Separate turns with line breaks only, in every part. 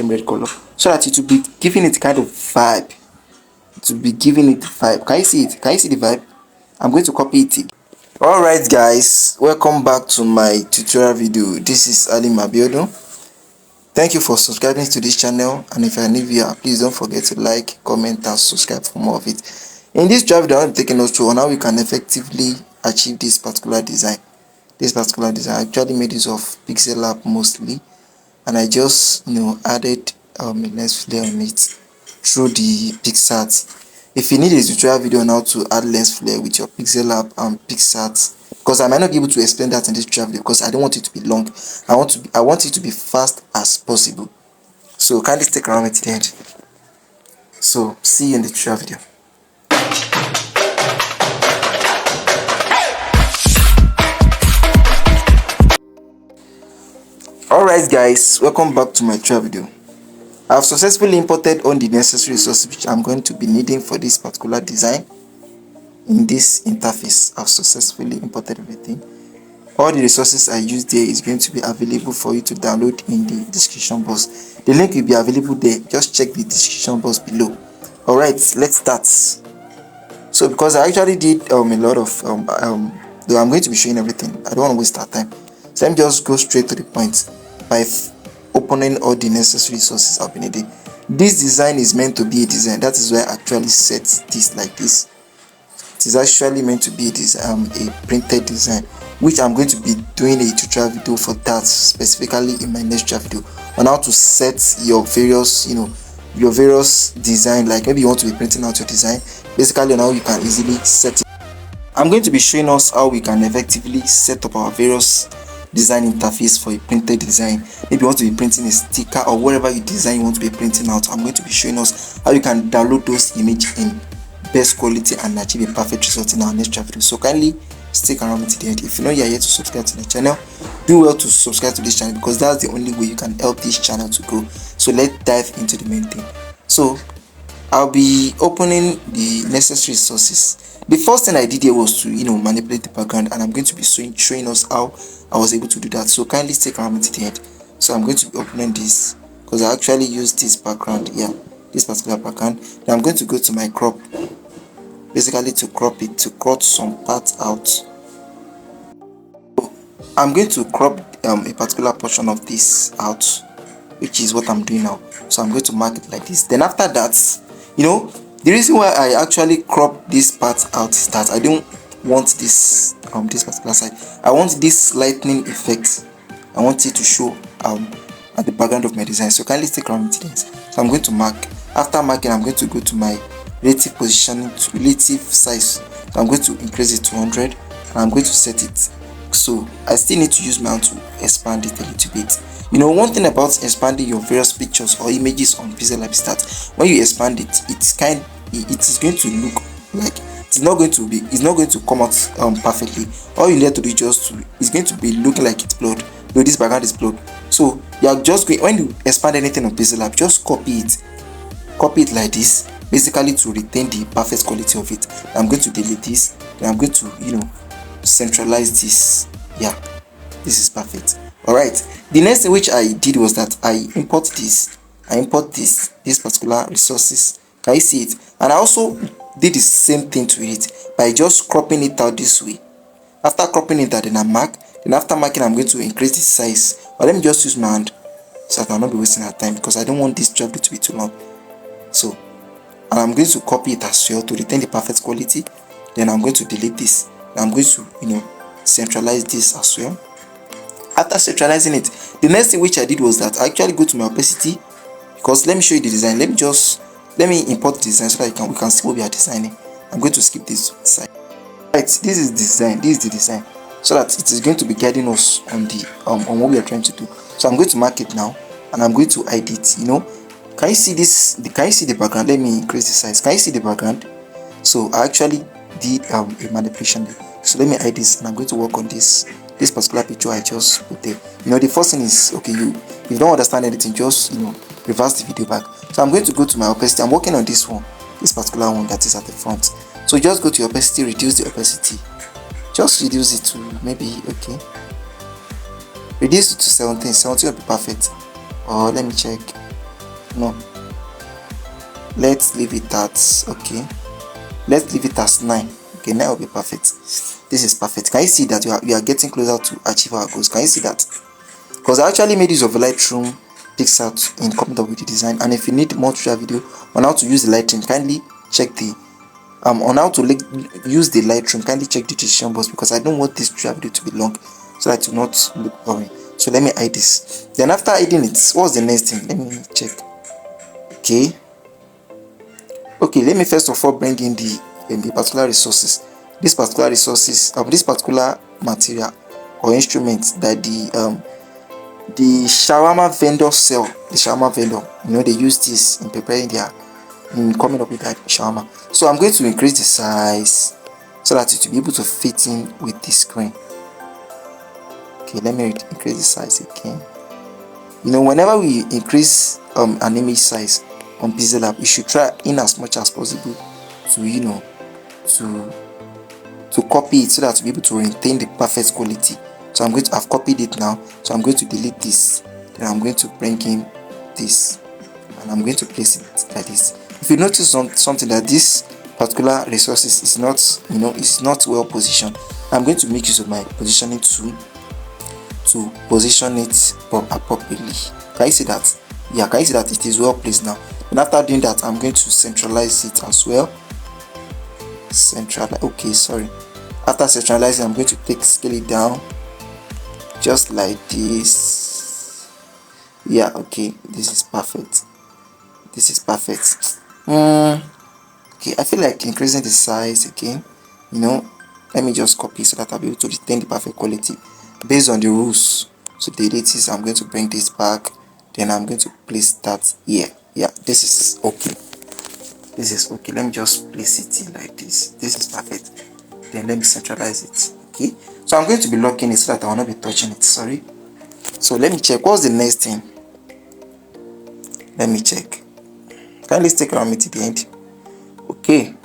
same red color, so that it will be giving it kind of vibe. To be giving it vibe. Can you see it? Can you see the vibe? I'm going to copy it again. Alright guys, welcome back to my tutorial video. This is Ali Mabiodun. Thank you for subscribing to this channel, and if you are new here, please don't forget to like, comment and subscribe for more of it. In this tutorial video, I'm taking us through on how we can effectively achieve this particular design. This particular design I actually made use of Pixellab mostly, and I just added a lens flare on it through the PixArt. If you need a tutorial video on how to add lens flare with your Pixellab and PixArt, because I might not be able to explain that in this tutorial video because I don't want it to be long. I want it to be fast as possible. So kindly stick around with the end. So see you in the tutorial video. Alright guys, welcome back to my tutorial video. I have successfully imported all the necessary resources which I'm going to be needing for this particular design. In this interface, I've successfully imported everything. All the resources I use there is going to be available for you to download in the description box. The link will be available there. Just check the description box below. Alright, let's start. So because I actually did a lot of though I'm going to be showing everything, I don't want to waste our time. So let me just go straight to the point by opening all the necessary resources I've been needing. This design is meant to be a design. That is why I actually set this like this. It is actually meant to be a design, a printed design, which I'm going to be doing a tutorial video for that specifically in my next tutorial video on how to set your various your various design. Like maybe you want to be printing out your design, basically on how you can easily set it. I'm going to be showing us how we can effectively set up our various design interface for a printed design. Maybe you want to be printing a sticker or whatever you design you want to be printing out. I'm going to be showing us how you can download those images in best quality and achieve a perfect result in our next video. So kindly stick around to the end. If you know you're here to subscribe to the channel, do well to subscribe to this channel because that's the only way you can help this channel to grow. So let's dive into the main thing. So I'll be opening the necessary resources. The first thing I did here was to manipulate the background, and I'm going to be showing us how I was able to do that. So kindly stick around to the end. So I'm going to be opening this because I actually used this background here, this particular background. Then I'm going to go to my crop, basically to crop it, to cut some parts out. So I'm going to crop a particular portion of this out, which is what I'm doing now. So I'm going to mark it like this. Then after that, the reason why I actually crop this part out is that I don't want this this particular side. I want this lightning effect. I want it to show at the background of my design. So kindly stick around with this. So I'm going to mark. After marking, I'm going to go to my relative positioning to relative size. So I'm going to increase it to 100 and I'm going to set it. So I still need to use my hand to expand it a little bit. One thing about expanding your various pictures or images on Pixellab is that when you expand it, it is going to look like it's not going to come out perfectly. All you need to do is going to be looking like it's blurred. Though this background is blurred. So you are just going, when you expand anything on Pixellab, just copy it like this, basically to retain the perfect quality of it. I'm going to delete this. Then I'm going to centralize this. Yeah, this is perfect. Alright, the next thing which I did was that I import this particular resources. Can you see it? And I also did the same thing to it by just cropping it out this way. After cropping it out, then I mark. Then after marking, I'm going to increase the size. But let me just use my hand so that I'll not be wasting our time because I don't want this job to be too long. So, and I'm going to copy it as well to retain the perfect quality. Then I'm going to delete this. I'm going to centralize this as well. After centralizing it, the next thing which I did was that I actually go to my opacity, because let me show you the design. Let me import the design so that we can see what we are designing. I'm going to skip this side. Right, this is design. This is the design, so that it is going to be guiding us on the on what we are trying to do. So I'm going to mark it now, and I'm going to hide it. Can you see this? Can you see the background? Let me increase the size. Can you see the background? So I actually did a manipulation there. So let me hide this, and I'm going to work on this particular picture I just put there. The first thing is, okay, if you don't understand anything, just reverse the video back. So I'm going to go to my opacity. I'm working on this particular one that is at the front. So just go to your opacity, reduce the opacity. Just reduce it to maybe, okay, reduce it to 17. 17 will be perfect. Or let me check. No, let's leave it at, okay, let's leave it as 9. Okay, 9 will be perfect. This is perfect. Can you see that we are getting closer to achieve our goals? Can you see that? Because I actually made use of Lightroom Pixellab in coming up with the design. And if you need more tutorial video on how to use the Lightroom, kindly check the on how to use the Lightroom, kindly check the description box, because I don't want this tutorial video to be long, so that it will not look boring. So let me hide this. Then after hiding it, what's the next thing? Let me check. Okay, let me first of all bring in the particular resources. This particular resources of this particular material or instrument that the shawarma vendor sell. The shawarma vendor, they use this in preparing in coming up with that shawarma. So I'm going to increase the size so that it will be able to fit in with this screen. Okay, let me increase the size again. Whenever we increase an image size on Pixellab, we should try in as much as possible to to copy it so that we'll be able to retain the perfect quality. So I've copied it now, so I'm going to delete this. Then I'm going to bring in this, and I'm going to place it like this. If you notice something, that this particular resources is not, is not well positioned, I'm going to make use of my positioning tool to position it appropriately. Can you see that? Yeah, can you see that it is well placed now? And after doing that, I'm going to centralize it as well. Okay, sorry. After centralizing, I'm going to scale it down just like this. Yeah, okay, this is perfect. This is perfect. Okay, I feel like increasing the size again. Let me just copy so that I'll be able to retain the perfect quality based on the rules. So the date is, I'm going to bring this back, then I'm going to place that here. Yeah, this is okay. This is okay. Let me just place it in like this. This is perfect. Then let me centralize it. Okay, so I'm going to be locking it so that I will not be touching it. Sorry. So let me check. What's the next thing? Let me check. Kindly stick around me to the end. Okay.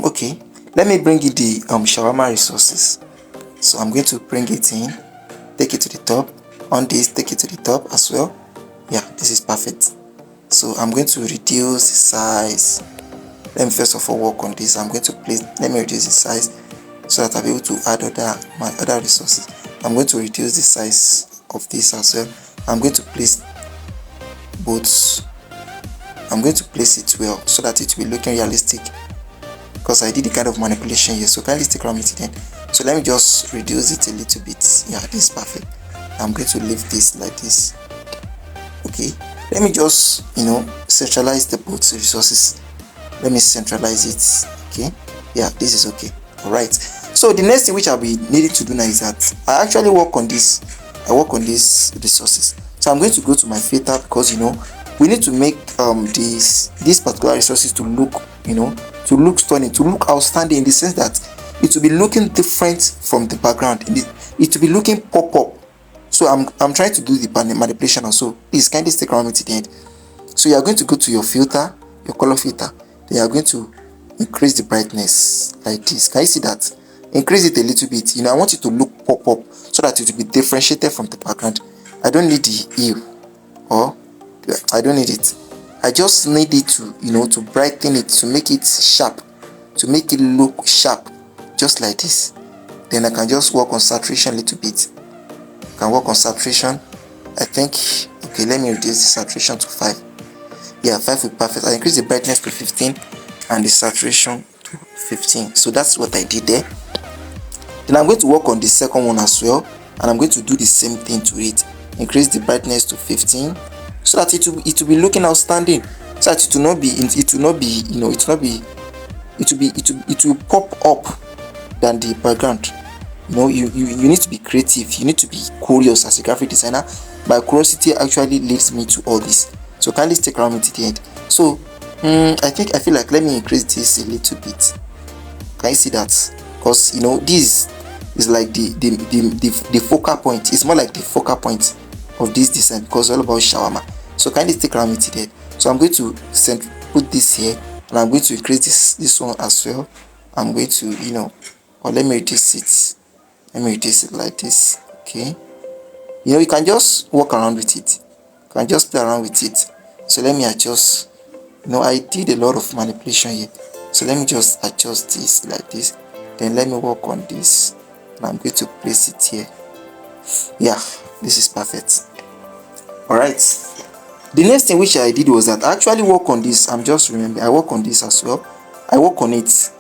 Okay. Let me bring in the shawarma resources. So I'm going to bring it in, take it to the top. On this, take it to the top as well. Yeah, this is perfect. So I'm going to reduce the size. Let me first of all work on this. I'm going to let me reduce the size so that I'll be able to add my other resources. I'm going to reduce the size of this as well. I'm going to place both. I'm going to place it well so that it will be looking realistic, because I did the kind of manipulation here. So kindly stick around me to the end. So let me just reduce it a little bit. Yeah, this is perfect. I'm going to leave this like this. Okay, let me just centralize the both resources. Let me centralize it. Okay, yeah, this is okay. All right, so the next thing which I'll be needing to do now is that I actually work on this. I work on these resources. So I'm going to go to my filter, because we need to make these particular resources to look to look stunning, to look outstanding, in the sense that it will be looking different from the background. It will be looking pop-up. So I'm trying to do the manipulation also. Please kindly stick around me to the end. So you are going to go to your filter, your color filter. Then you are going to increase the brightness like this. Can you see that? Increase it a little bit. I want it to look pop-up so that it will be differentiated from the background. I don't need the hue, or I don't need it. I just need it to to brighten it, to make it sharp, to make it look sharp, just like this. Then I can just work on saturation a little bit. I can work on saturation. I think, okay, let me reduce the saturation to 5. Yeah, 5 will be perfect. I increase the brightness to 15 and the saturation to 15. So that's what I did there. Then I'm going to work on the second one as well, and I'm going to do the same thing to it. Increase the brightness to 15 so that it will be looking outstanding, so that it will pop up than the background. You need to be creative. You need to be curious as a graphic designer. My curiosity actually leads me to all this. So kindly stick around me to the end. So I feel like, let me increase this a little bit. Can you see that? Because this is like the focal point. It's more like the focal point of this design, because it's all about shawarma. So kindly stick around me to the end. So I'm going to put this here, and I'm going to increase this one as well. I'm going to or let me reduce it. Let me reduce it like this. Okay, you can just walk around with it. You can just play around with it. So let me adjust. I did a lot of manipulation here. So let me just adjust this like this. Then let me work on this. And I'm going to place it here. Yeah, this is perfect. Alright. The next thing which I did was that I actually work on this. I'm just remembering. I work on this as well. I work on it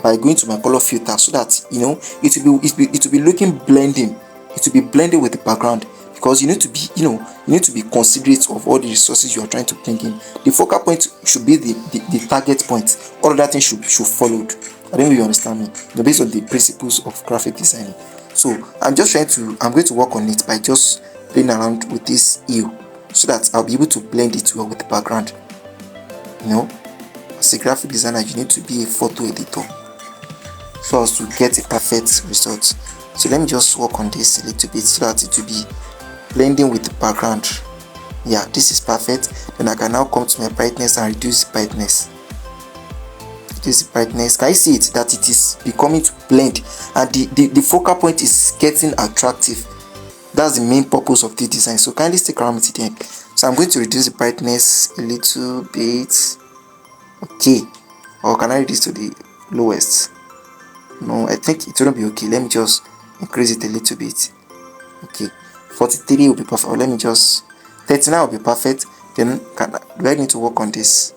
by going to my color filter so that it will be looking blending. It will be blending with the background, because you need to be considerate of all the resources you are trying to bring in. The focal point should be the target point. All other things should follow. I don't know if you understand me. Based on the principles of graphic designing. So I'm going to work on it by just playing around with this hue so that I'll be able to blend it well with the background. As a graphic designer, you need to be a photo editor so as to get a perfect result. So let me just work on this a little bit so that it will be blending with the background. Yeah, this is perfect. Then I can now come to my brightness and reduce the brightness. Reduce the brightness. Can you see it that it is becoming to blend, and the focal point is getting attractive? That's the main purpose of this design. So kindly stick around with it then. So I'm going to reduce the brightness a little bit. Okay, or can I reduce to the lowest? No, I think it wouldn't be okay. Let me just increase it a little bit. Okay, 43 will be perfect. Or let me just 39 will be perfect. Then do I need to work on this?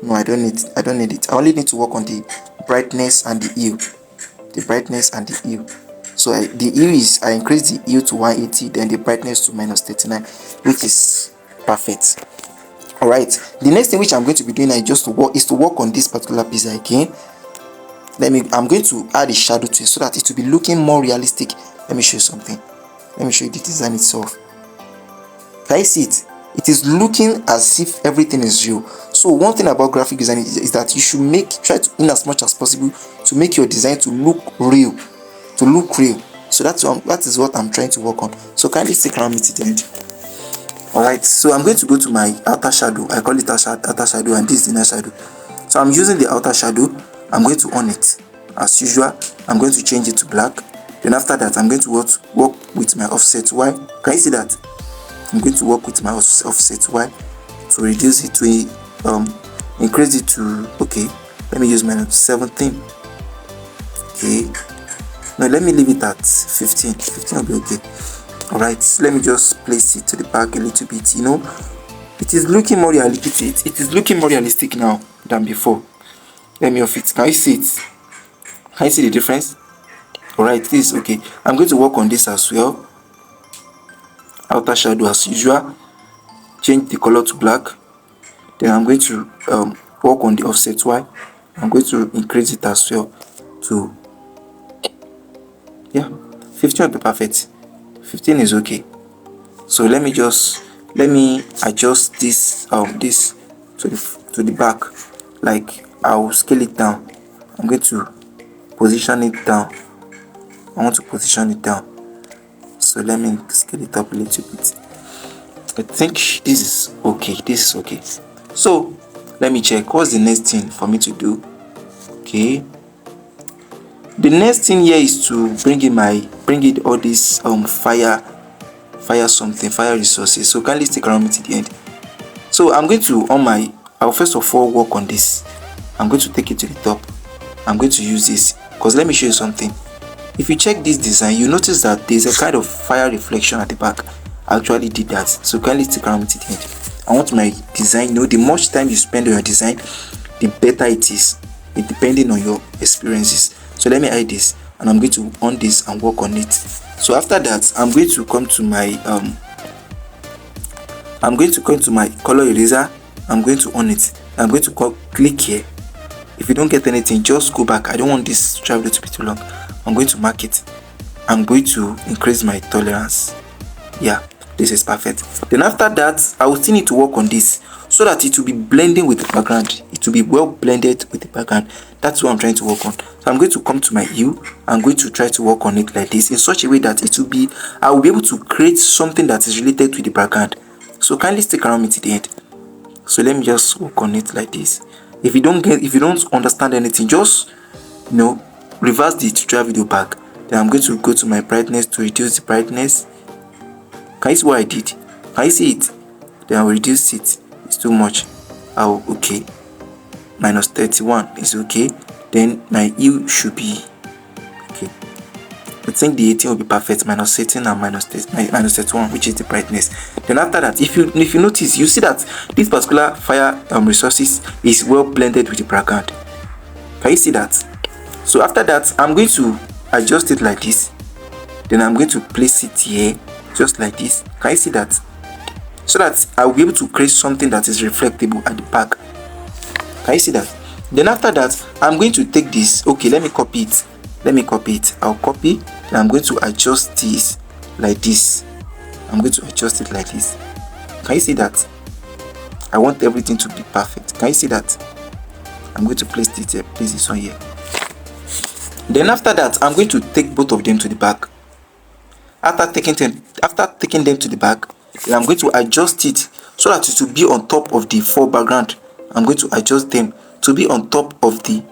No, I don't need it. I only need to work on the brightness and the hue. The brightness and the hue. So the hue is, I increase the hue to 180, then the brightness to -39, which is perfect. Alright, the next thing which I'm going to be doing is to work on this particular piece again. I'm going to add a shadow to it so that it will be looking more realistic. Let me show you something. Let me show you the design itself. Can you see it? It is looking as if everything is real. So one thing about graphic design is that you should try to, in as much as possible, to make your design to look real. So that is what I'm trying to work on. So kindly stick around with it to the end. Alright, so I'm going to go to my outer shadow. I call it outer shadow, and this is inner shadow. So I'm using the outer shadow. I'm going to on it as usual. I'm going to change it to black. Then after that, I'm going to work with my offset Y. Can you see that? I'm going to work with my offset Y to reduce it to increase it to, okay, let me use my 17. Okay, no, let me leave it at 15. 15 will be okay. Alright, so let me just place it to the back a little bit. It is looking more realistic. It is looking more realistic now than before. Let me off it. Can you see it? Can you see the difference? Alright, this is okay. I'm going to work on this as well. Outer shadow as usual. Change the color to black. Then I'm going to work on the offset Y. I'm going to increase it as well to, yeah, 15 will be perfect. 15 is okay. So let me adjust this to the back. Like, I'll scale it down. I'm going to position it down. I want to position it down. So let me scale it up a little bit. I think this is okay. This is okay. So let me check what's the next thing for me to do. Okay. The next thing here is to bring in all these fire resources. So kindly stick around me to the end. So I'm going to I'll first of all work on this. I'm going to take it to the top. I'm going to use this because let me show you something. If you check this design, you notice that there's a kind of fire reflection at the back. I actually did that. So kindly stick around to the end. I want my design, the much time you spend on your design, the better it is, depending on your experiences. So let me hide this, and I'm going to on this and work on it. So after that, I'm going to come to my color eraser. I'm going to on it. I'm going to click here. If you don't get anything, just go back. I don't want this travel to be too long. I'm going to mark it. I'm going to increase my tolerance. Yeah, this is perfect. Then after that, I will still need to work on this so that it will be blending with the background. It will be well blended with the background. That's what I'm trying to work on. So I'm going to come to my hue. I'm going to try to work on it like this in such a way that I will be able to create something that is related to the background. So kindly stick around me to the end. So let me just work on it like this. If you don't understand anything, just reverse the tutorial video back. Then I'm going to go to my brightness to reduce the brightness. Can you see what I did? Can you see it? then I'll reduce it. It's too much. I'll okay. Minus 31 is okay. Then my hue should be okay. I think the 18 will be perfect. Minus 18 and minus 31, which is the brightness. Then after that, if you notice, you see that this particular fire resources is well blended with the background. Can you see that? So after that, I'm going to adjust it like this. Then I'm going to place it here, just like this. Can you see that? So that I will be able to create something that is reflectable at the back. Can you see that? Then after that, I'm going to take this. Okay, let me copy it. I'll copy. Then I'm going to adjust this like this. I'm going to adjust it like this. Can you see that? I want everything to be perfect. Can you see that? I'm going to place this one here. Then after that, I'm going to take both of them to the back. After taking them to the back, then I'm going to adjust it so that it will be on top of the foreground. I'm going to adjust them to be on top of the.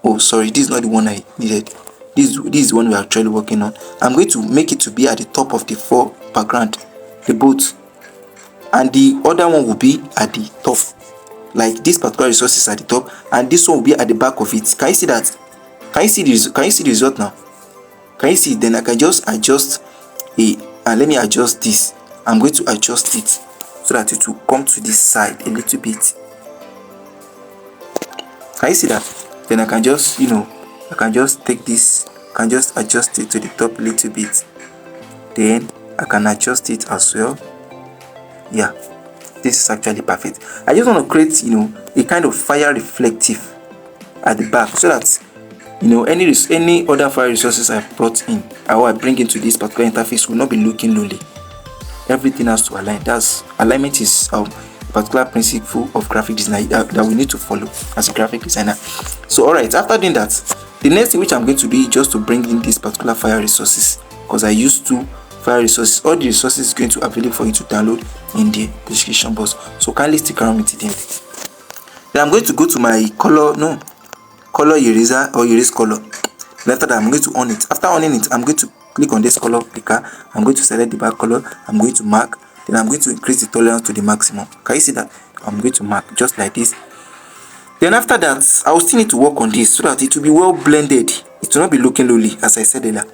Oh, sorry, this is not the one I needed. This is the one we're actually working on. I'm going to make it to be at the top of the foreground, the boat, and the other one will be at the top. Like this particular resource is at the top, and this one will be at the back of it. Can you see that? Can you see the result now? Can you see? Then I can just adjust it, and let me adjust this. I'm going to adjust it so that it will come to this side a little bit. Can you see that? Then I can just, I can just take this, can just adjust it to the top a little bit. Then I can adjust it as well. Yeah, this is actually perfect. I just want to create, a kind of fire reflective at the back so that, any other fire resources I brought in or I bring into this particular interface will not be looking lonely. Everything has to align. Alignment is a particular principle of graphic design that we need to follow as a graphic designer. So alright, after doing that, the next thing which I'm going to do is just to bring in this particular fire resources, because I used to fire resources. All the resources is going to be available for you to download in the description box, so kindly stick around with it. Then I'm going to go to my color eraser or erase color. Then after that, I'm going to on it. After owning it, I'm going to click on this color picker. I'm going to select the back color. I'm going to mark. Then I'm going to increase the tolerance to the maximum. Can you see that? I'm going to mark just like this. Then after that, I will still need to work on this so that it will be well blended. It will not be looking lowly, as I said earlier.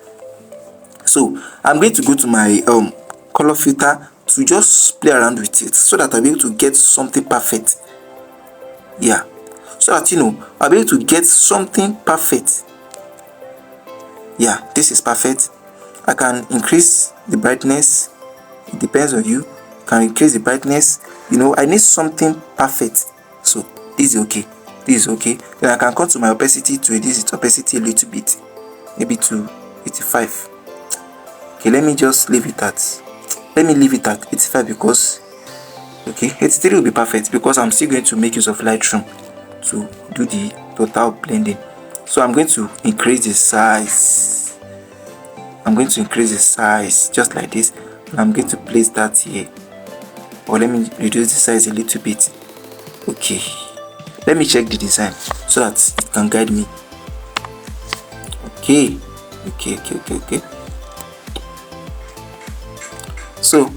So I'm going to go to my color filter to just play around with it so that I'll be able to get something perfect. Yeah, so that I'll be able to get something perfect. Yeah, this is perfect. I can increase the brightness. It depends on you. Can increase the brightness. I need something perfect. So this is okay. This is okay. Then I can come to my opacity to reduce its opacity a little bit, maybe to 85. Okay, let me just leave it at. Let me leave it at 85 because 83 will be perfect because I'm still going to make use of Lightroom to do the total blending. So I'm going to increase the size. I'm going to increase the size just like this. And I'm going to place that here. Or let me reduce the size a little bit. Okay. Let me check the design so that it can guide me. Okay. Okay. So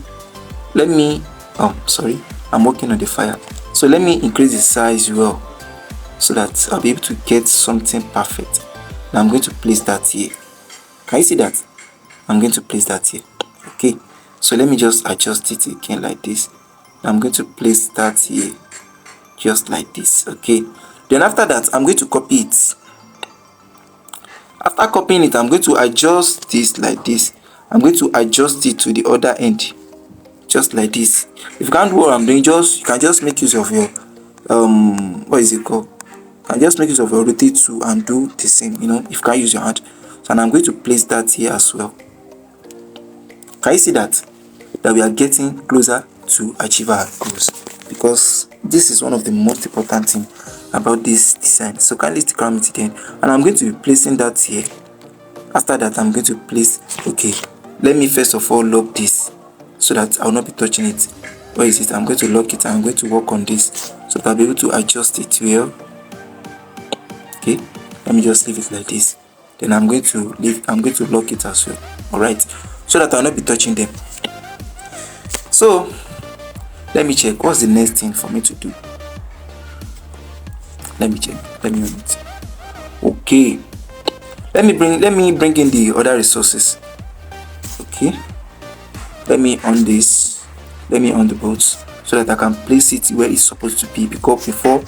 let me I'm working on the fire. So let me increase the size well so that I'll be able to get something perfect. Now I'm going to place that here. Can you see that? I'm going to place that here. Okay, so let me just adjust it again like this. I'm going to place that here just like this. Okay, then after that I'm going to copy it. After copying it, I'm going to adjust this like this. I'm going to adjust it to the other end just like this. If you can't do what I'm doing, you can just make use of your what is it called? You can just make use of your rotate tool and do the same, if you can't use your hand. So I'm going to place that here as well. Can you see that we are getting closer to achieve our goals? Because this is one of the most important things about this design. So kindly stick around with it then. And I'm going to be placing that here. After that, I'm going to place, let me first of all lock this so that I'll not be touching it. Where is it? I'm going to lock it and I'm going to work on this so that I'll be able to adjust it well. Okay, let me just leave it like this. Then I'm going to lock it as well. Alright, so that I'll not be touching them. So let me check what's the next thing for me to do. Let me check. Let me run it. Okay. Let me bring in the other resources. Okay. Let me on this. Let me on the boats so that I can place it where it's supposed to be, because before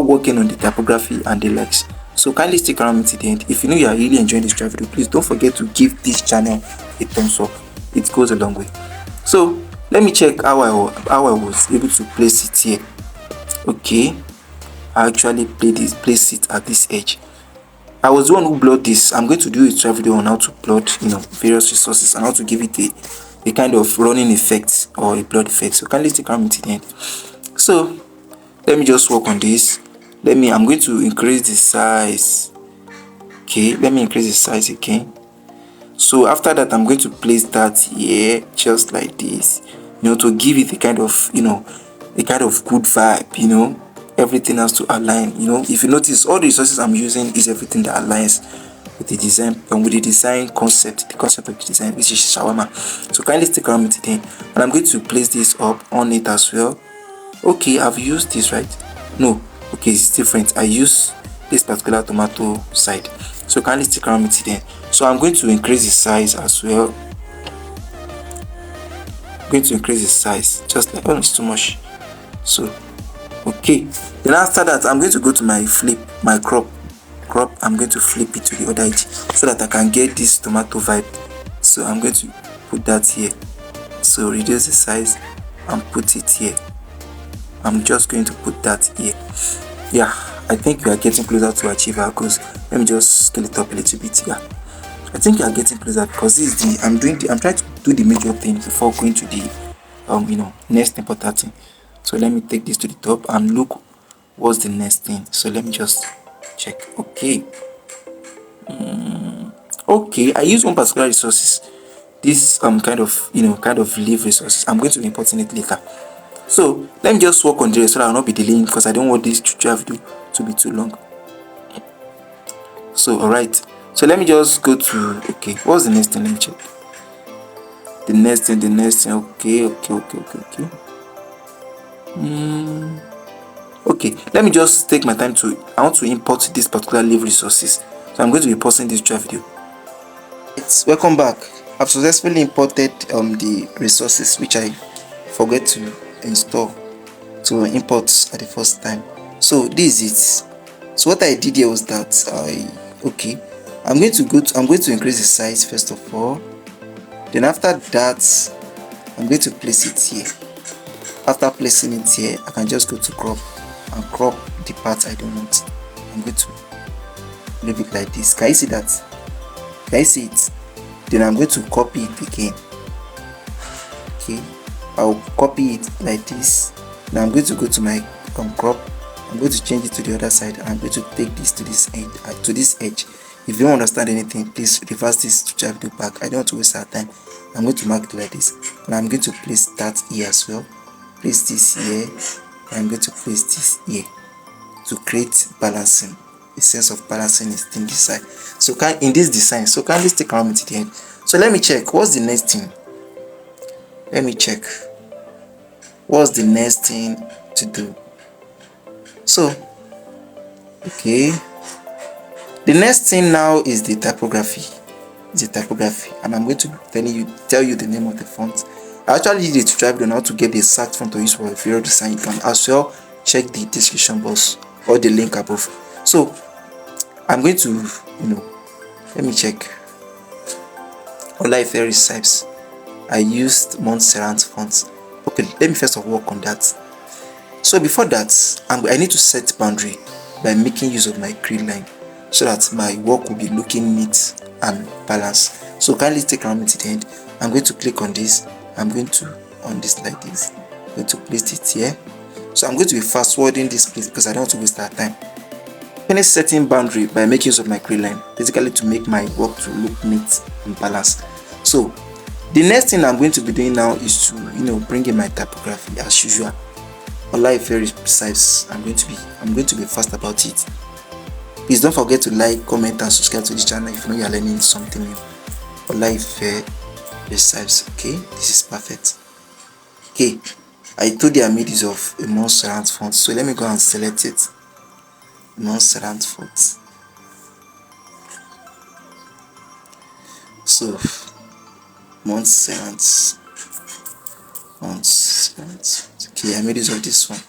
working on the typography and the likes. So kindly stick around me to the end. If you know you are really enjoying this video, please don't forget to give this channel a thumbs up. It goes a long way. So let me check how I was able to place it here. Okay, I actually place it at this edge. I was the one who blurred this. I'm going to do a tutorial video on how to blur, various resources and how to give it a kind of running effect or a blur effect. So kindly stick around me to the end. So let me just work on this. I'm going to increase the size. Okay, let me increase the size again. So after that, I'm going to place that here just like this, to give it a kind of good vibe. Everything has to align. If you notice, all the resources I'm using is everything that aligns with the design and with the design concept, the concept of the design, which is shawarma. So kindly stick around me today, and I'm going to place this up on it as well. Okay, I've used this, right? No, okay, it's different. I use this particular tomato side. So kindly stick around me today. So I'm going to increase the size as well. I'm going to increase the size, just like, it's too much. So okay, then after that, I'm going to go to my crop. I'm going to flip it to the other edge so that I can get this tomato vibe. So I'm going to put that here. So reduce the size and put it here. I'm just going to put that here. Yeah, I think we are getting closer to achieve our goals. Let me just scale it up a little bit. Yeah, I think we are getting closer, because this is I'm trying to do the major thing before going to the next important thing. So let me take this to the top and look what's the next thing. So let me just check. Okay. Okay, I use one particular resources. This kind of leaf resources. I'm going to be importing it later. So let me just work on this so that I'll not be delaying, because I don't want this tutorial video to be too long. So alright. So let me just go to what's the next thing? Let me check. The next thing. Okay. Okay, let me just take my time I want to import this particular leaf resources. So I'm going to be pausing this tutorial video. Welcome back. I've successfully imported the resources which I forget to install to import at the first time. So this is it. So what I did here was that I'm going to increase the size first of all. Then after that, I'm going to place it here. After placing it here, I can just go to crop and crop the part I don't want. I'm going to leave it like this. Can you see that? Can you see it? Then I'm going to copy it again. Okay, I'll copy it like this. Now I'm going to go to my crop. I'm going to change it to the other side, and I'm going to take this to this edge. If you don't understand anything, please reverse this to video back. I don't want to waste our time. I'm going to mark it like this, and I'm going to place that here as well. Place this here. I'm going to place this here to create balancing. A sense of balancing is in this side. So in this design, so kindly stick around me to the end. So let me check what's the next thing. Let me check what's the next thing to do. So okay, the next thing now is the typography. And I'm going to tell you the name of the font. I actually did a tutorial on how to get the exact font to use for a video design. You can as well check the description box or the link above. So I'm going to let me check. Walen recipes. I used Montserrat fonts. Okay, let me first of all work on that. So before that, I need to set boundary by making use of my grid line so that my work will be looking neat and balanced. So kindly take around me to the end. I'm going to click on this. I'm going to on this like this. I'm going to place it here. So I'm going to be fast forwarding this place because I don't want to waste our time. Finish setting boundary by making use of my grid line, basically to make my work to look neat and balanced. So the next thing I'm going to be doing now is to bring in my typography as usual. Walen very precise. I'm going to be fast about it. Please don't forget to like, comment and subscribe to this channel if you know you are learning something new. Walen very precise. Okay, this is perfect. I told you I made use of a Montserrat font, so let me go and select it. Montserrat font. So Montserrat. Okay, I made use of this one.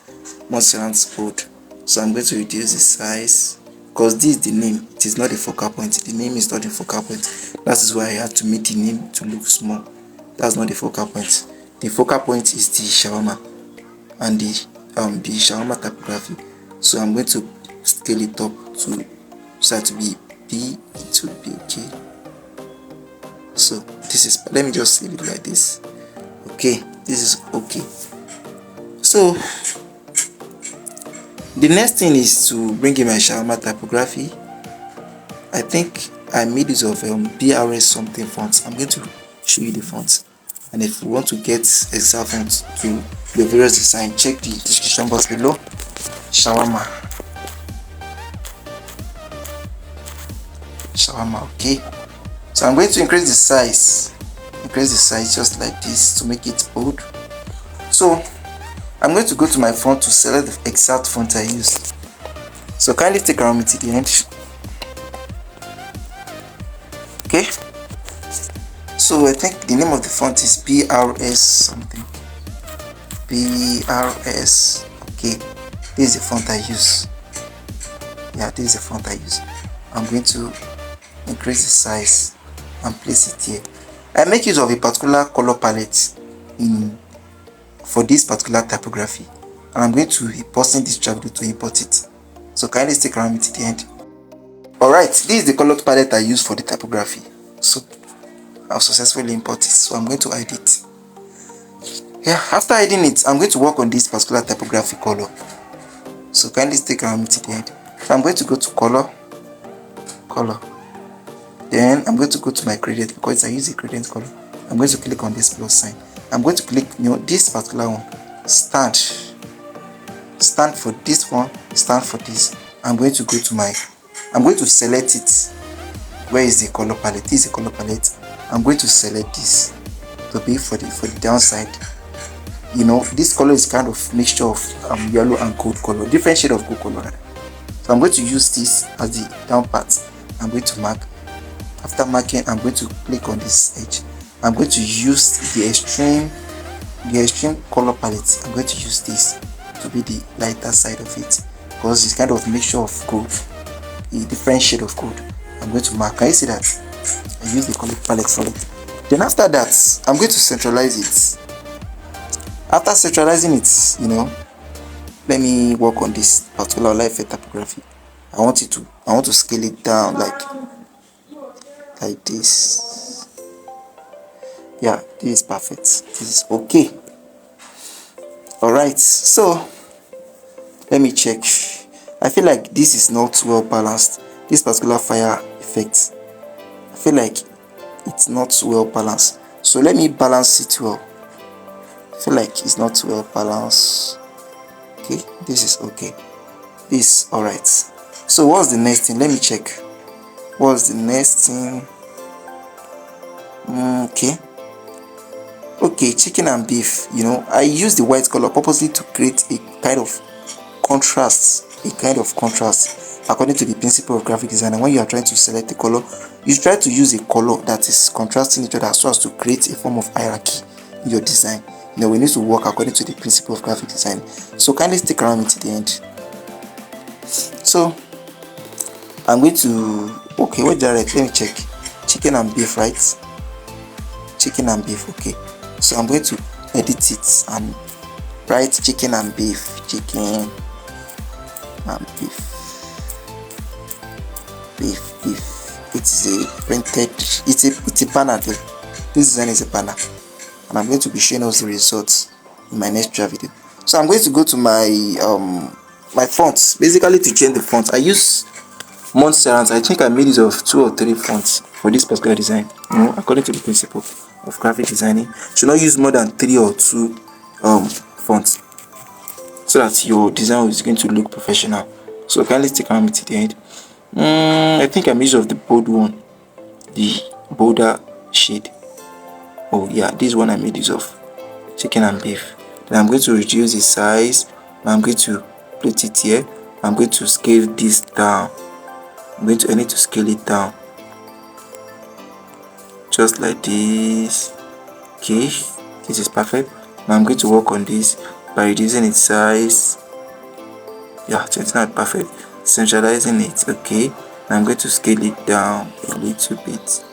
Montserrat bold. So I'm going to reduce the size because this is the name. It is not the focal point. The name is not the focal point. That is why I have to make the name to look small. That's not the focal point. The focal point is the shawarma and the shawarma typography. So I'm going to scale it up to so to be B. It will be okay. So this is, let me just leave it like this. Okay, this is okay. So the next thing is to bring in my shawarma typography. I think I made use of BRS something fonts. I'm going to show you the fonts, and if you want to get exact fonts to the various design, check the description box below. Shawarma, okay. So I'm going to increase the size just like this to make it bold. So I'm going to go to my font to select the exact font I used. So kindly stick around me to the end. Okay. So I think the name of the font is BRS something. BRS. Okay. This is the font I use. Yeah, this is the font I use. I'm going to increase the size and place it here. I make use of a particular color palette for this particular typography, and I'm going to be pausing this video to import it. So kindly stick around me to the end. Alright, this is the color palette I use for the typography. So I've successfully imported it. So I'm going to hide it. Yeah, after hiding it, I'm going to work on this particular typography color. So kindly stick around me to the end. So I'm going to go to color. Then I'm going to go to my gradient because I use a gradient color. I'm going to click on this plus sign. I'm going to click this particular one. Stand for this one. Stand for this. I'm going to select it. Where is the color palette? This is the color palette. I'm going to select this to be for the downside. This color is kind of mixture of yellow and gold color, different shade of gold color. So I'm going to use this as the down part. I'm going to mark. After marking, I'm going to click on this edge. I'm going to use the extreme color palette. I'm going to use this to be the lighter side of it because it's kind of mixture of gold, a different shade of gold. I'm going to mark. Can you see that? I use the color palette for it. Then after that, I'm going to centralize it. After centralizing it, let me work on this particular light effect typography. I want to scale it down like this. Yeah, this is perfect. This is okay. Alright, so let me check. I feel like this is not well balanced. This particular fire effect, I feel like it's not well balanced. So let me balance it well. I feel like it's not well balanced. Okay, this is okay. This is alright. So what's the next thing? Let me check. What's the next thing? Okay, chicken and beef. I use the white color purposely to create a kind of contrast. According to the principle of graphic design. And when you are trying to select a color, you try to use a color that is contrasting each other so as to create a form of hierarchy in your design. We need to work according to the principle of graphic design. So kindly stick around me to the end. So I'm going to wait there. Let me check. Chicken and beef, right? Chicken and beef. Okay. So I'm going to edit it and write chicken and beef. Chicken and beef. Beef. It's a printed. It's a banner. This design is a banner, and I'm going to be showing us the results in my next video. So I'm going to go to my my fonts. Basically, to change the fonts, I use Montserrat. I think I made use of 2 or 3 fonts for this particular design. According to the principle of graphic designing, you should not use more than 3 or 2 fonts so that your design is going to look professional. So kindly stick around me to the end. I think I made use of the bold one, the bolder shade. Oh yeah, this one I made use of chicken and beef. Then I'm going to reduce the size. I'm going to put it here. I'm going to scale this down. I need to scale it down just like this. Okay, this is perfect. Now I'm going to work on this by reducing its size. Yeah, so it's not perfect. Centralizing it. Okay, now I'm going to scale it down a little bit.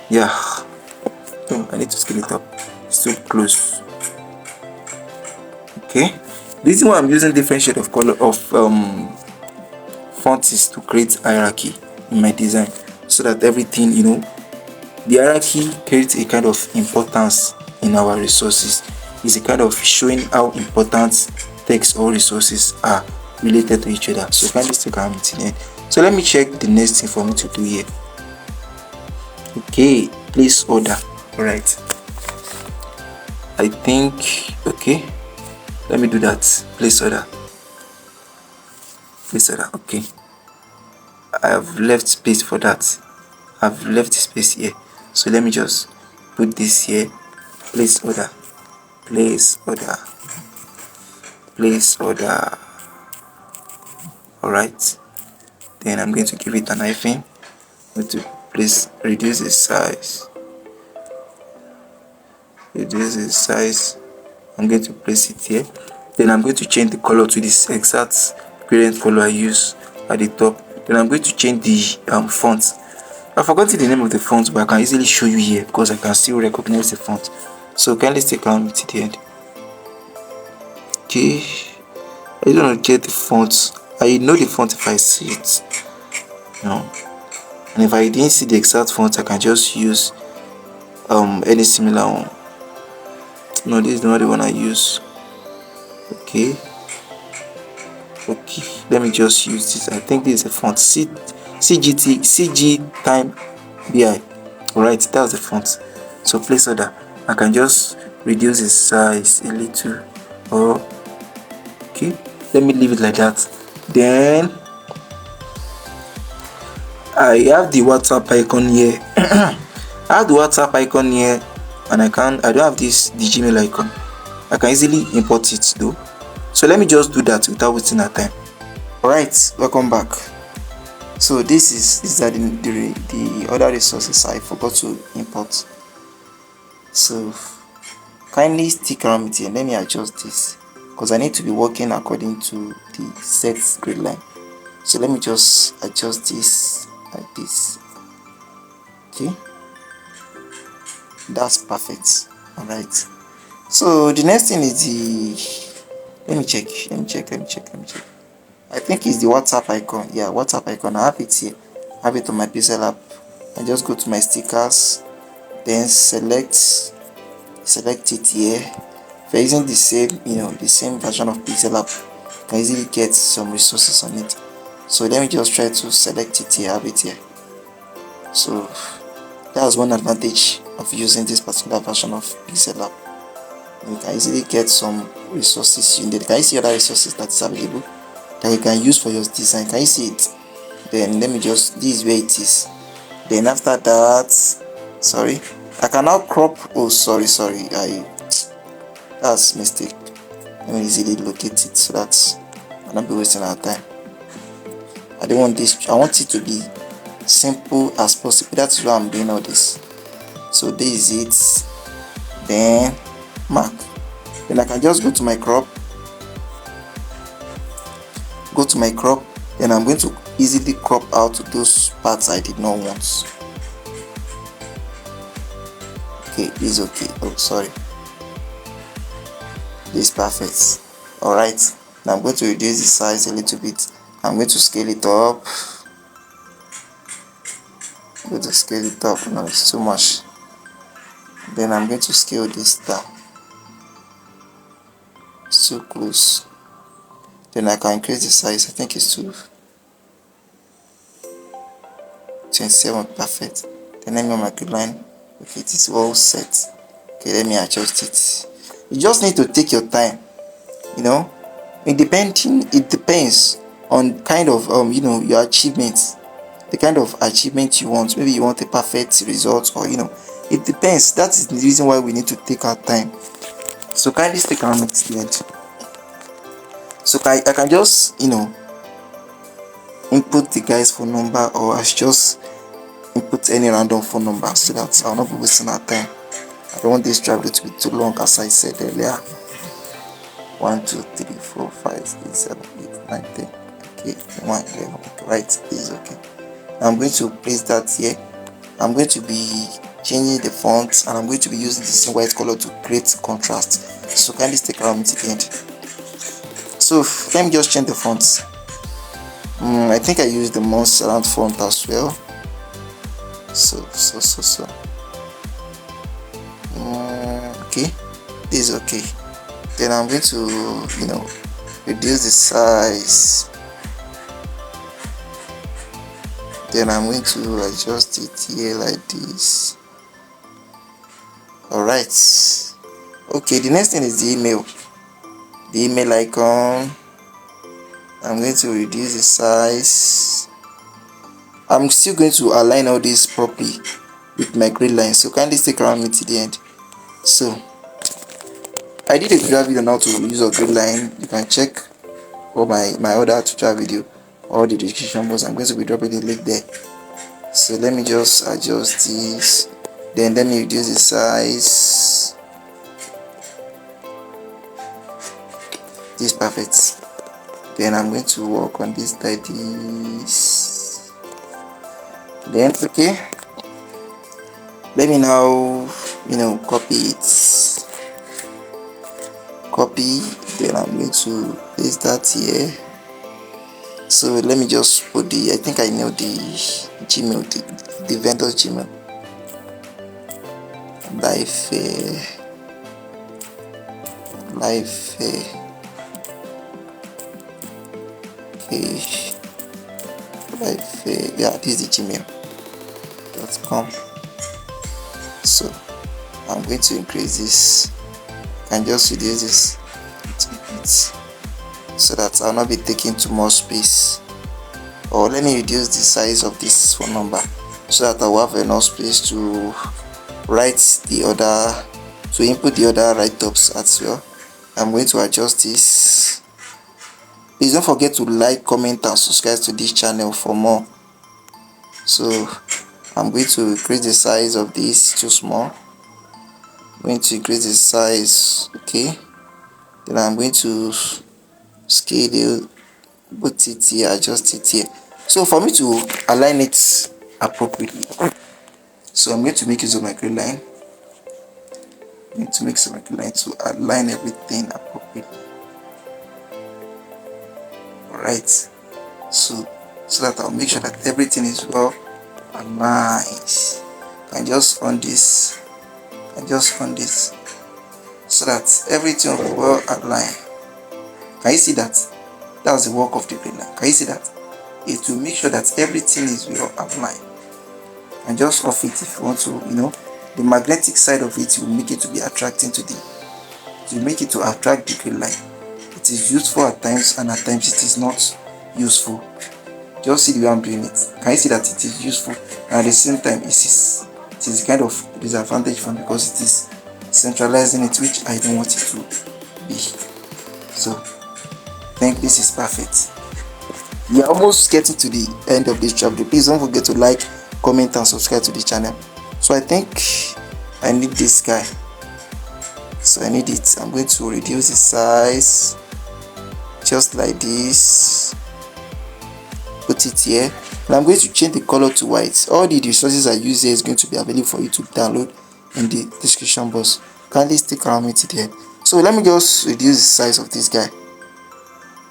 Yeah, oh, I need to scale it up. It's too close. Okay, the reason why I'm using different shade of color of font is to create hierarchy in my design, so that everything, the hierarchy creates a kind of importance in our resources. It's a kind of showing how important text or resources are related to each other. So kindly stick around till the end. So let me check the next thing for me to do here. Okay, place order. All right, I think, okay, let me do that. Place order. Okay, I have left space for that. I've left space here, so let me just put this here. Place order. All right, then I'm going to give it an hyphen. I'm going to reduce the size. I'm going to place it here. Then I'm going to change the color to this exact gradient color I use at the top. Then I'm going to change the font. I've forgotten the name of the font, but I can easily show you here because I can still recognize the font. So kindly stick around with the end. Okay, I don't want to get the font. I know the font if I see it. And if I didn't see the exact font, I can just use any similar one. No, this is not the one I use. Okay, let me just use this. I think this is a font CG time BI. Alright, that's the font. So place order. I can just reduce the size a little, or okay, let me leave it like that. Then I have the WhatsApp icon here. I have the WhatsApp icon here, and I don't have the Gmail icon. I can easily import it though. So let me just do that without wasting our time. Alright, welcome back. So these are the other resources I forgot to import. So kindly stick around with here. Let me adjust this because I need to be working according to the set grid line. So let me just adjust this like this. Okay, that's perfect. All right, so the next thing is let me check. I think it's the WhatsApp icon. Yeah, WhatsApp icon. I have it here. I have it on my Pixellab. I just go to my stickers, then select it here. If you're using the same version of Pixellab, you can easily get some resources on it. So let me just try to select it here. I have it here. So that's one advantage of using this particular version of Pixellab. You can easily get some resources in there. Can you see other resources that's available that you can use for your design? Can you see it? Then let me just, this is where it is. Then after that, sorry, I can now crop. Oh, sorry, that's mistake. Let me easily locate it so that I'll not be wasting our time. I don't want this. I want it to be simple as possible. That's why I'm doing all this. So this is it. Then mark. Then I can just go to my crop. Then I'm going to easily crop out those parts I did not want. Okay, this is okay. Oh, sorry. This is perfect. Alright, now I'm going to reduce the size a little bit. I'm going to scale it up. I'm going to scale it up. No, it's too much. Then I'm going to scale this down. It's too close. Then I can increase the size. I think it's 27. Perfect. Then let me on my grid line. Okay, it is all set. Okay, let me adjust it. You just need to take your time. It depends on kind of your achievements, the kind of achievement you want. Maybe you want a perfect result, or it depends. That is the reason why we need to take our time. So kindly stick around to the end. So I can just input the guy's phone number, or I should just input any random phone number so that I'll not be wasting our time. I don't want this travel to be too long, as I said earlier. 1 2 3 4 5 6 7 8 9 10. Okay, 1 11. Okay, right, this is okay. I'm going to place that here. I'm going to be changing the font, and I'm going to be using this white color to create contrast. So kindly stick around to the end. So let me just change the fonts. I think I used the Montserrat font as well. So okay, this is okay. Then I'm going to reduce the size. Then I'm going to adjust it here like this. Alright. Okay, the next thing is the email icon. I'm going to reduce the size. I'm still going to align all this properly with my grid line, so kindly stick around me to the end. So I did a tutorial video on how to use a grid line. You can check all my other tutorial video or the description box. I'm going to be dropping the link there. So let me just adjust this, then let me reduce the size. This is perfect. Then I'm going to work on this like this. Then okay, let me now copy it. Copy. Then I'm going to paste that here. So let me just put I think I know the Gmail, the vendor's Gmail. Life yeah, this is the gmail.com. So I'm going to increase this and just reduce this so that I'll not be taking too much space. Or let me reduce the size of this phone number so that I will have enough space to write to input the other write-ups as well. I'm going to adjust this. Please don't forget to like, comment and subscribe to this channel for more. So I'm going to increase the size of this, too small. I'm going to increase the size, okay. Then I'm going to scale it, put it here, adjust it here. So for me to align it appropriately, so I'm going to make use of my grid line. I'm going to make some grid line to align everything appropriately. Alright, so that I'll make sure that everything is well aligned. And just on this, so that everything will be well aligned. Can you see that? That's the work of the grid line. Can you see that? It will make sure that everything is well aligned. And just off it if you want to, the magnetic side of it will make it to be attracting to make it to attract the grid line. It is useful at times, and at times it is not useful. Just see the way I'm doing it. Can you see that it is useful, and at the same time it is kind of disadvantage for me because it is centralizing it, which I don't want it to be. So I think this is perfect. We are almost getting to the end of this chapter. Please don't forget to like, comment and subscribe to the channel. So I think I need this guy. So I need it. I'm going to reduce the size just like this. Put it here. And I'm going to change the color to white. All the resources I use here is going to be available for you to download in the description box. Kindly stick around me to the end. So let me just reduce the size of this guy.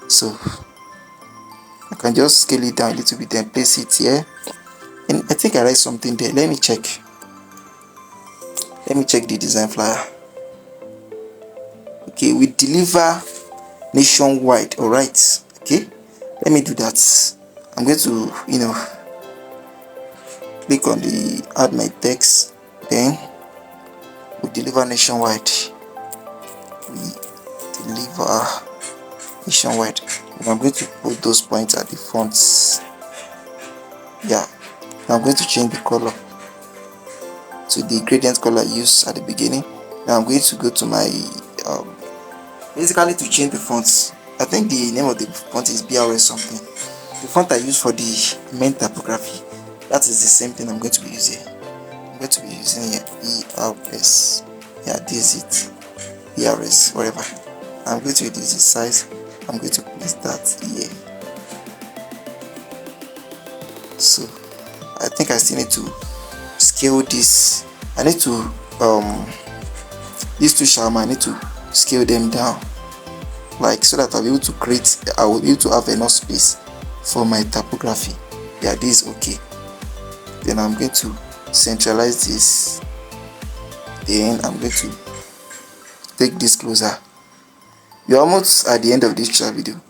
So I can just scale it down a little bit and place it here. And I think I write something there. Let me check the design flyer. Okay, we deliver nationwide. All right, okay, let me do that. I'm going to click on the add my text, then we deliver nationwide. We deliver nationwide. And I'm going to put those points at the fonts. Yeah, I'm going to change the color to the gradient color I used at the beginning. Now I'm going to go to my basically to change the fonts. I think the name of the font is BRS something. The font I use for the main typography, that is the same thing I'm going to be using. I'm going to be using here BRS. Yeah, this is it. BRS, whatever. I'm going to reduce the size. I'm going to place that here. So I think I still need to scale this. I need to these two shawarma, I need to scale them down, like, so that I'll be able to create, I will be able to have enough space for my typography. Yeah, this is okay. Then I'm going to centralize this. Then I'm going to take this closer. You're almost at the end of this tutorial video.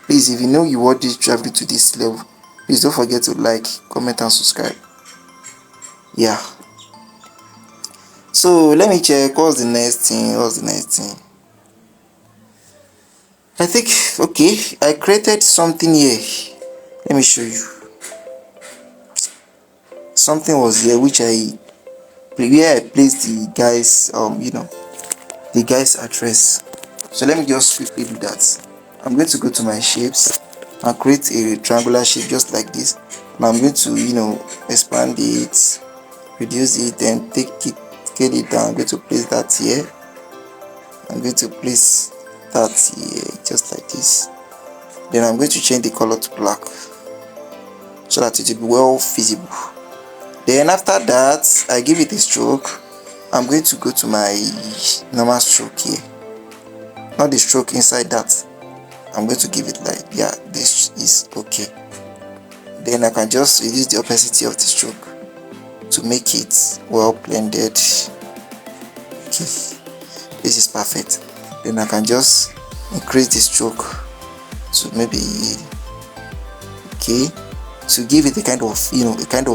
Please, if you know you watch this tutorial video to this level, please don't forget to like, comment and subscribe. Yeah, so let me check what's the next thing. I think, okay, I created something here. Let me show you. Something was here which where I placed the guy's the guy's address. So let me just quickly do that. I'm going to go to my shapes and create a triangular shape just like this. And I'm going to expand it, reduce it, then take it, scale it down. I'm going to place that here. I'm going to place that here just like this. Then I'm going to change the color to black so that it will be well visible. Then after that, I give it a stroke. I'm going to go to my normal stroke here, not the stroke inside that. I'm going to give it like, yeah, this is okay. Then I can just reduce the opacity of the stroke to make it well blended. Okay, this is perfect. Then I can just increase the stroke to maybe, okay, to give it a kind of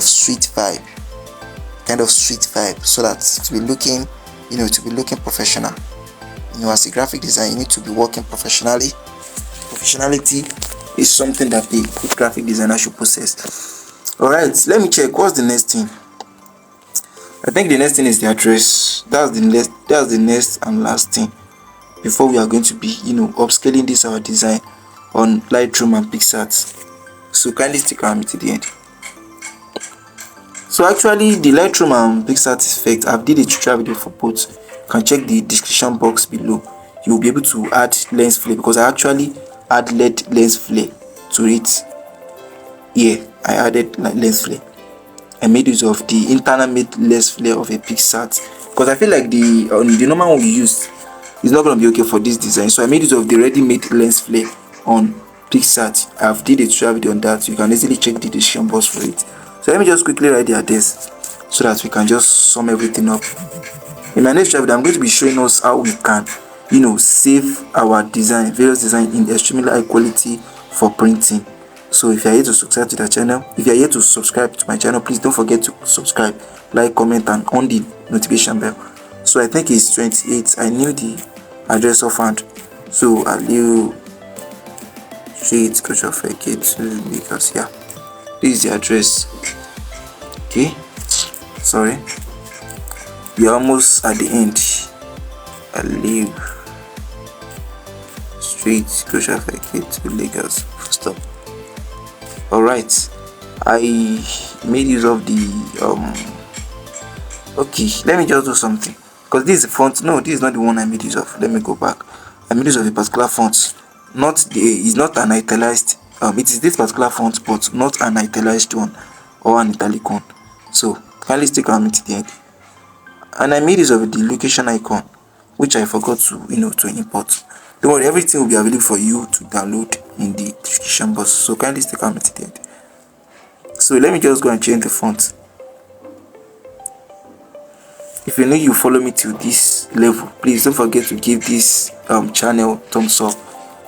street vibe, so that it will be looking, to be looking professional. As a graphic designer, you need to be working professionally. Professionality is something that a good graphic designer should possess. All right, let me check what's the next thing. I think the next thing is the address. That's the next and last thing before we are going to be upscaling this our design on Lightroom and Pixellab. So kindly stick around me to the end. So actually, the Lightroom and Pixellab effect, I've did a tutorial video for both. You can check the description box below. You will be able to add lens flare, because I actually add lens flare to it. Here I added lens flare. I made use of the internal made lens flare of a Pixellab, because I feel like the normal one we used is not going to be okay for this design. So I made use of the ready-made lens flare on Pixellab. I've did a tutorial video on that. You can easily check the description box for it. So let me just quickly write the address so that we can just sum everything up. In my next video, I'm going to be showing us how we can save our various design in extremely high quality for printing. So if you are here to subscribe to the channel, if you are here to subscribe to my channel, please don't forget to subscribe, like, comment and on the notification bell. So I think it's 28. I knew the address offhand, so I'll leave street because yeah, this is the address. Okay, sorry, we are almost at the end. I'll leave street to Lagos. Stop. All right, I made use of the okay, let me just do something, because this is the font. No, this is not the one I made use of. Let me go back. I made use of a particular font, it's not an italicized, it is this particular font, but not an italicized one or an italic one. So kindly stick around me to the end. And I made use of the location icon, which I forgot to to import. Don't worry, everything will be available for you to download in the description box. So kindly stick around me to the end. So let me just go and change the font. If you know you follow me to this level, please don't forget to give this channel thumbs up,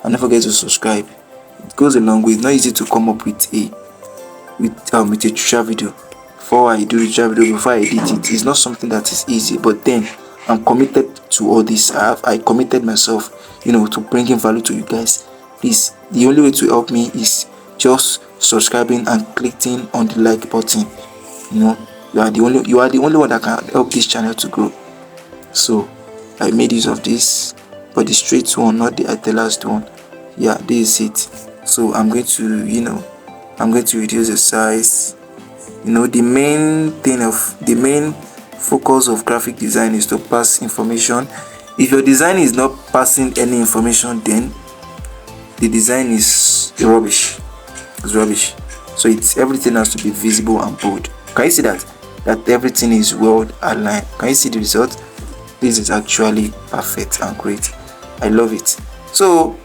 and don't forget to subscribe. It goes a long way. It's not easy to come up with a tutorial video. Before I do the tutorial video, before I edit it, it's not something that is easy. But then I'm committed to all this. I committed myself, to bringing value to you guys. Please, the only way to help me is just subscribing and clicking on the like button. You are the only one that can help this channel to grow. So I made use of this. but the straight one, not the italicized one. Yeah, this is it. So I'm going to, I'm going to reduce the size. The main focus of graphic design is to pass information. If your design is not passing any information, then the design is rubbish. It's rubbish. So everything has to be visible and bold. Can you see that everything is well aligned? Can you see the result? This is actually perfect and great. I love it. So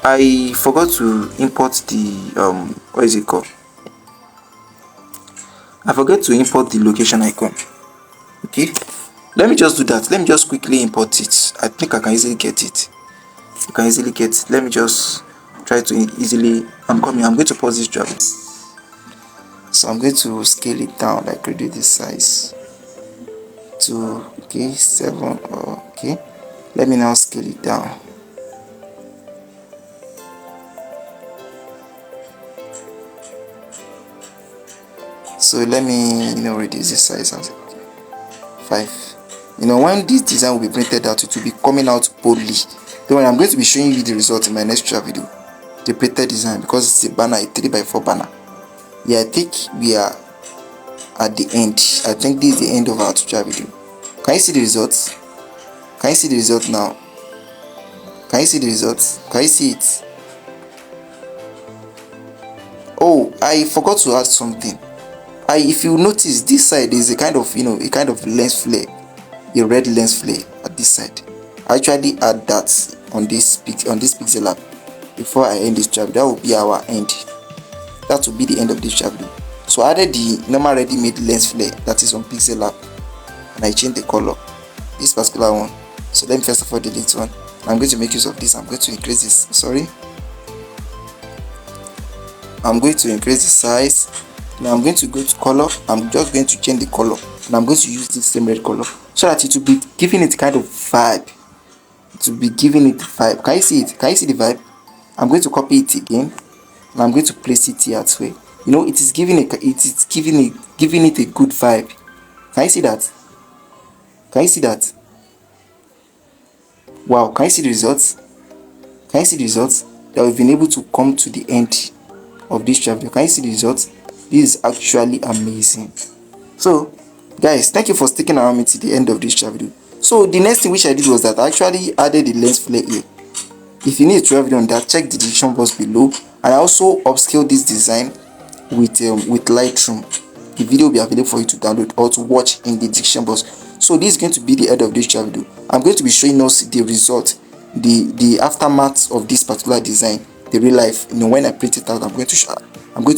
I forgot to import the what is it called? I forgot to import the location icon. Okay, let me just do that. Let me just quickly import it. I think I can easily get it. You can easily get it. Let me just try to easily. I'm going to pause this job. So I'm going to scale it down, like reduce the size to 7. Okay, let me now scale it down. So let me reduce the size as 5. When this design will be printed out, it will be coming out boldly. Don't worry, I'm going to be showing you the result in my next tutorial video, the printed design, because it's a banner, a 3x4 banner. Yeah, I think we are at the end. I think this is the end of our tutorial video. Can you see the results? Can you see the result now? Can you see the results? Can you see it? Oh, I forgot to add something. If you notice, this side is a kind of lens flare, a red lens flare at this side. I actually add that on this Pixellab before I end this tutorial. That will be our end. That will be the end of this tutorial. So I added the normal ready-made lens flare that is on Pixellab, and I changed the color, this particular one. So let me first of all delete one. I'm going to make use of this. I'm going to increase this. Sorry, I'm going to increase the size. Now I'm going to go to color. I'm just going to change the color, and I'm going to use this same red color so that it will be giving it kind of vibe. It will be giving it vibe. Can you see it? Can you see the vibe? I'm going to copy it again, and I'm going to place it here as well. It is giving it a good vibe. Can you see that? Can you see that? Wow, can you see the results? Can you see the results? That we've been able to come to the end of this chapter. Can you see the results? This is actually amazing. So guys, thank you for sticking around me to the end of this video. So the next thing which I did was that I actually added the lens flare here. If you need a tutorial video on that, check the description box below. And I also upscale this design with Lightroom. The video will be available for you to download or to watch in the description box. So this is going to be the end of this video. I'm going to be showing us the result, the aftermath of this particular design, the real life. When I print it out, I'm going to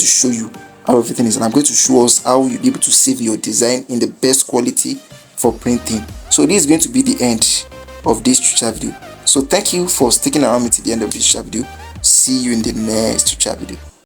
show you how everything is, and I'm going to show us how you'll be able to save your design in the best quality for printing. So this is going to be the end of this tutorial video. So thank you for sticking around me to the end of this tutorial video. See you in the next tutorial video.